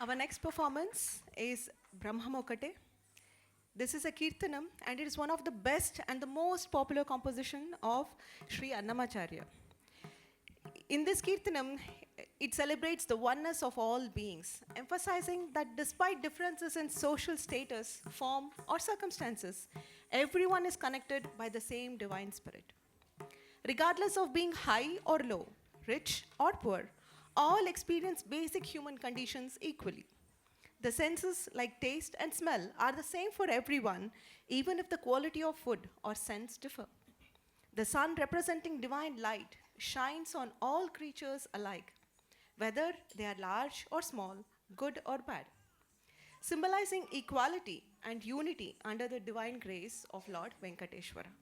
Our next performance is Brahmamokate. This is a Kirtanam and it is one of the best and the most popular composition of Sri Annamacharya. In this Kirtanam, it celebrates the oneness of all beings, emphasizing that despite differences in social status, form, or circumstances, everyone is connected by the same divine spirit. Regardless of being high or low, rich or poor, all experience basic human conditions equally. The senses, like taste and smell, are the same for everyone, even if the quality of food or scents differ. The sun, representing divine light, shines on all creatures alike, whether they are large or small, good or bad, symbolizing equality and unity under the divine grace of Lord Venkateshwara.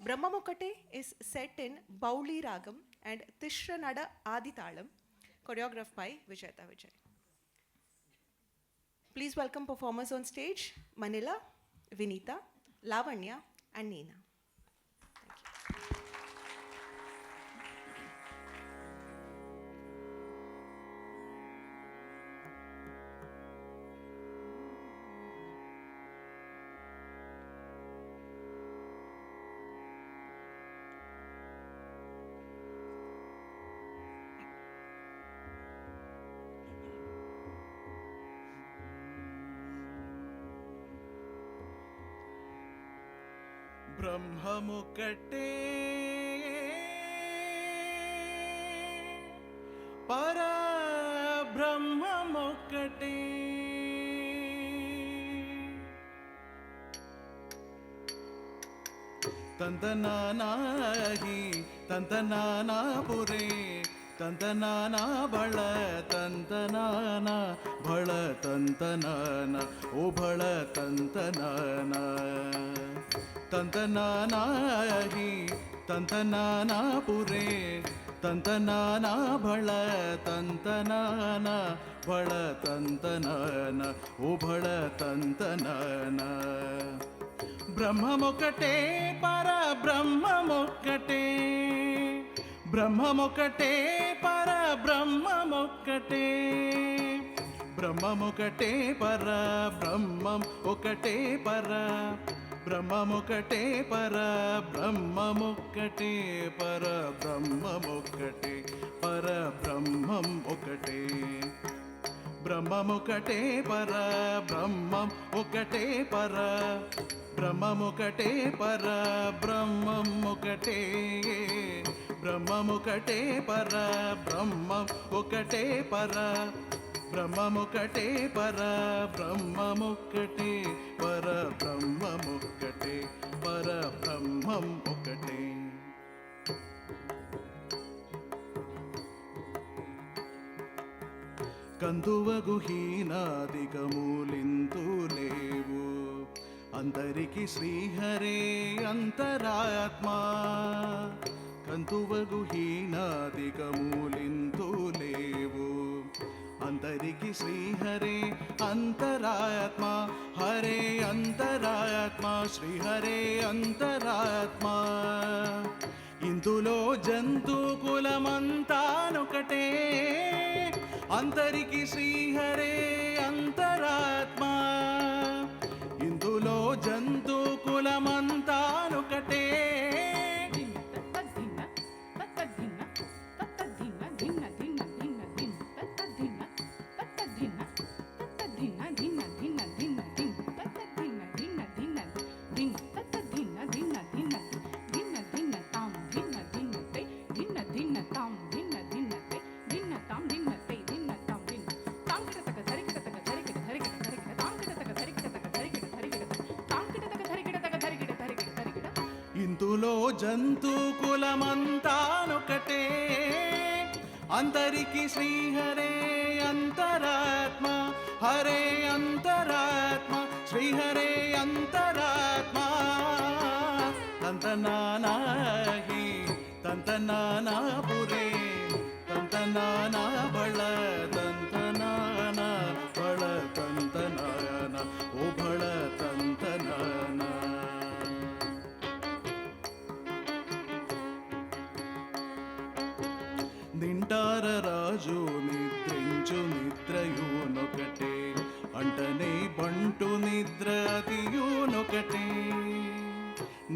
Brahmamukate is set in Bauli Ragam and Tishranada Aditalam, choreographed by Vijayata Vijay. Please welcome performers on stage, Manila, Vinita, Lavanya, and Neena. బ్రహ్మముకటే పరబ్రహ్మముకటే ತಂತನಾನಾಹಿ ತಂತನಾನಾಪುರೇ ತಂತನಾನ ಬಳ ತಂತನಾನ ಬಳ ತಂತನಾನ ಓ ಬಳ ತಂತನಾನ ತಂತನಾನಾಹಿ ತಂತನಾನಾಪುರೇ ತಂತನಾನ ಬಳ ತಂತನಾನ ಬಳ ತಂತನಾನ ಓ ಬಳ ತಂತನಾನ బ్రహ్మమొకటే పరబ్రహ్మమొక్కటే బ్రహ్మమొకటే పరబ్రహ్మమొక్కటే బ్రహ్మమొకటే పరబ్రహ్మం ఒకటే బ్రహ్మమొకటే పరబ్రహ్మమొక్కటే పరబ్రహ్మమొక్కటే పరబ్రహ్మం ఒకటే బ్రహ్మమొకటే పరబ్రహ్మం ఒకటే బ్రహ్మమొకటే పరబ్రహ్మం ఒకటే బ్రహ్మమొకటే పరబ్రహ్మం ఒకటే బ్రహ్మమొకటే పరబ్రహ్మమొక్కటే పరబ్రహ్మమొక్కటే పరబ్రహ్మం ఒకటే కందువగు హీనాదికములింతు లేవు అందరికి శ్రీహరే అంతరాత్మా కందువగు హీనాదికములింతు లేవు అందరికి శ్రీహరే అంతరాత్మా హరే అంతరాత్మా శ్రీహరే అంతరాత్మా ఇందులో జంతు కులమంతానొకటే అందరికి శ్రీహరే అంతరాత్మా ఇందులో జంతు కులమంతానొకటే ఇందులో జంతు కులమంతానొకటే అందరికి శ్రీహరే అంతరాత్మా హరే అంతరాత్మా శ్రీహరే అంతరాత్మా తంతనానాహి తంతనానాపురే తంతనానా బళ తంతనాన బళ తంతనాన ఓ బళ తంతనాన నింటార రాజు నిద్రించు నిద్రయును బంటు నిద్ర అదియునొకటే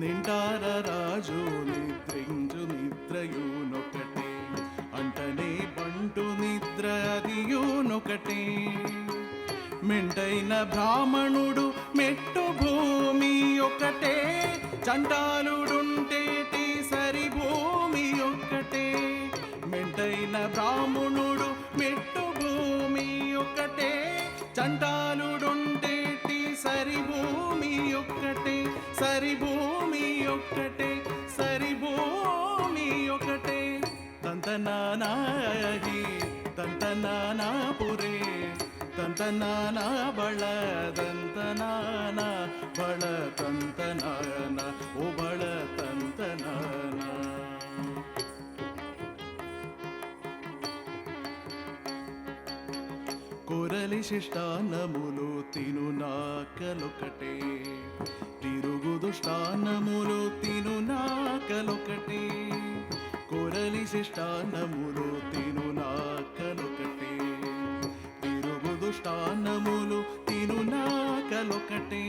నిండార రాజు నిద్రించు నిద్రయునొకటే అంటనే బంటు నిద్ర అదియునొకటే మెంటైన బ్రాహ్మణుడు మెట్టు భూమి ఒకటే చండాలుడుంటేటి సరి భూమి ఒక్కటే మెంటైన బ్రాహ్మణుడు మెట్టు భూమి ఒకటే చండాలుడుంటేటి సరి భూమి ఒక్కటే సరి భూమి ఒక్కటే సరి భూమి ఒకటే తంతనానాహి తంతనానాపురే ತಂತನಾನ ಬಳ ದಂತನಾನ ಬಳ ತಂತನಾನ ಓ ಬಳ ತಂತನಾನ కొరలి శిష్టాన్నములు తిను నాకలొకటే తిరుగు దుష్టాన్నములు తిను నాకలొకటే కొరలి శిష్టాన్నములు తిను నాకలొకటే దుష్టాన్నములు తిను నాకలొకటే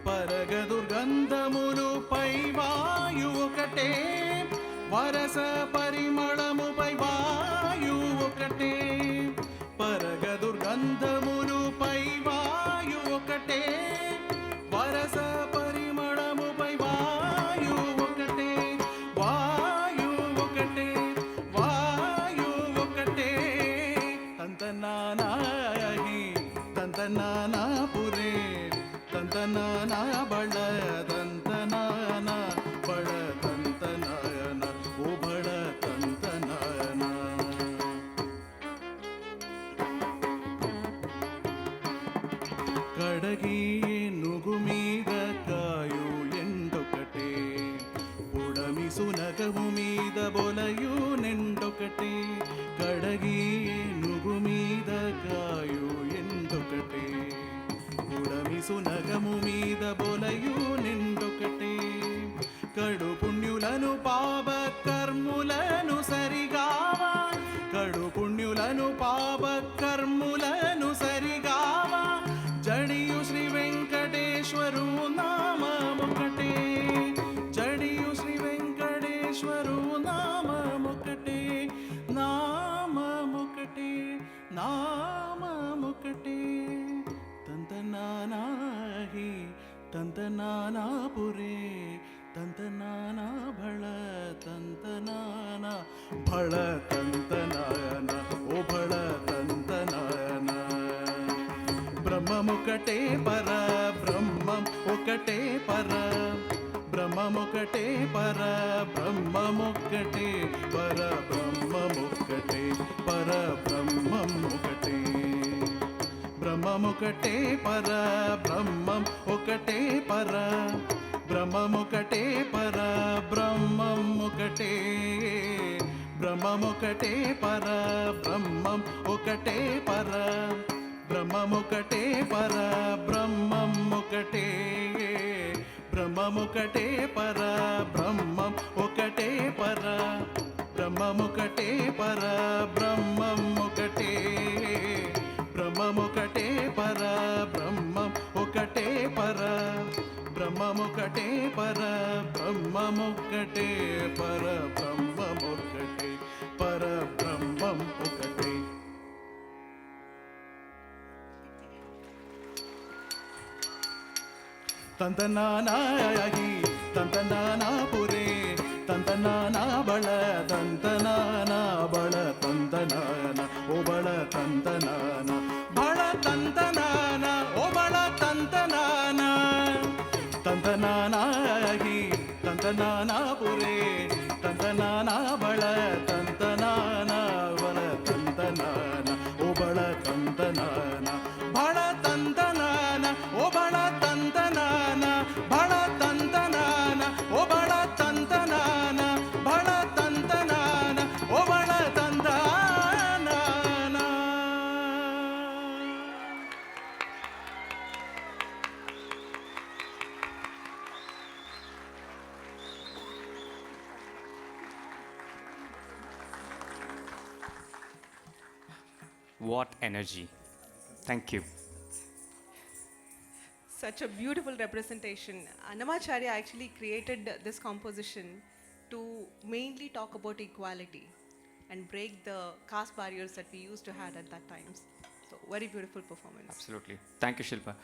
పరగ దుర్గంధములు పై వాయు ఒకటే వరస పరిమళముపై వాయు ఒకటే పరగ దుర్గంధములు పై వాయు ఒకటే వరస పరిమళముపై వాయు ఒకటే వాయు ఒకటే వాయు ఒకటే ತಂತನಾನಾಹಿ ತಂತನಾನಾಪುರೇ ತಂತನಾನ ಬಳ ತಂತನಾನ ಬಳ ತಂತನಾಯನ ಓ ಬಳ ತಂತನಾಯನ కడగి నుగు మీద కాయు ఎండొకటే పొడమి సునగము మీద బొలయు నెండొకటే కడగి నుగు మీద కాయు ఎండొకటే పొడమి సునగము మీద బొలయు నెండొకటే కడు పుణ్యులను పాప కర్ములను సరిగావా కడు పుణ్యులను పాప కర్ములను సరిగావా జడియు శ్రీ వెంకటేశ్వరు నామముకటే జడియు శ్రీ వెంకటేశ్వరు నామముకటే నామముకటే నామముకటే ತಂತನಾನಾಹಿ ತಂತನಾನಾಪುರೇ ತಂತನಾನ ಬಳ ತಂತನಾನ ಬಳ ತಂತನಾಯನ ಓ ಬಳ ತಂತನಾಯನ బ్రహ్మముకటే పర బ్రహ్మం ఒకటే పర బ్రహ్మముకటే పర బ్రహ్మముకటే పర బ్రహ్మముకటే పర బ్రహ్మముకటే బ్రహ్మముకటే పర బ్రహ్మం ఒకటే పర బ్రహ్మముకటే పర బ్రహ్మముకటే బ్రహ్మముకటే పర బ్రహ్మం ఒకటే పర బ్రహ్మముకటే పర బ్రహ్మముకటే బ్రహ్మముకటే పర బ్రహ్మం ఒకటే పర బ్రహ్మముకటే పర బ్రహ్మముకటే బ్రహ్మముకటే పర బ్రహ్మం ఒకటే పర బ్రహ్మముకటే పర బ్రహ్మముకటే పర బ్రహ్మముకటే పర బ్రహ్మం ఒకటే ತಂತನಾನಾಹಿ ತಂತನಾನಾಪುರೇ ತಂತನಾನ ಬಳ ತಂತನಾನ ಬಳ ತಂತನಾನ ಓ ಬಳ ತಂತನಾನ ಬಳ ತಂತನಾನ ಓ ಬಳ ತಂತನಾನ ತಂತನಾನಾಹಿ ತಂತನಾನಾಪುರೇ ತಂತನಾನ ಬಳ ತಂತನಾನ ಬಳ ತಂತನಾನ ಓ ಬಳ ತಂತನಾನ ಬಳ ತಂತನಾನ ಓ ಬಳ ತಂತನಾನ ಬಳ ತಂತನಾನ ಓ ಬಳ ತಂತನಾನ ಬಳ ತಂತನಾನ ಓ ಬಳ ತಂತನಾನ What energy. Thank you. Such a beautiful representation. Annamacharya actually created this composition to mainly talk about equality and break the caste barriers that we used to have at that times. So very beautiful performance. Absolutely. Thank you, Shilpa.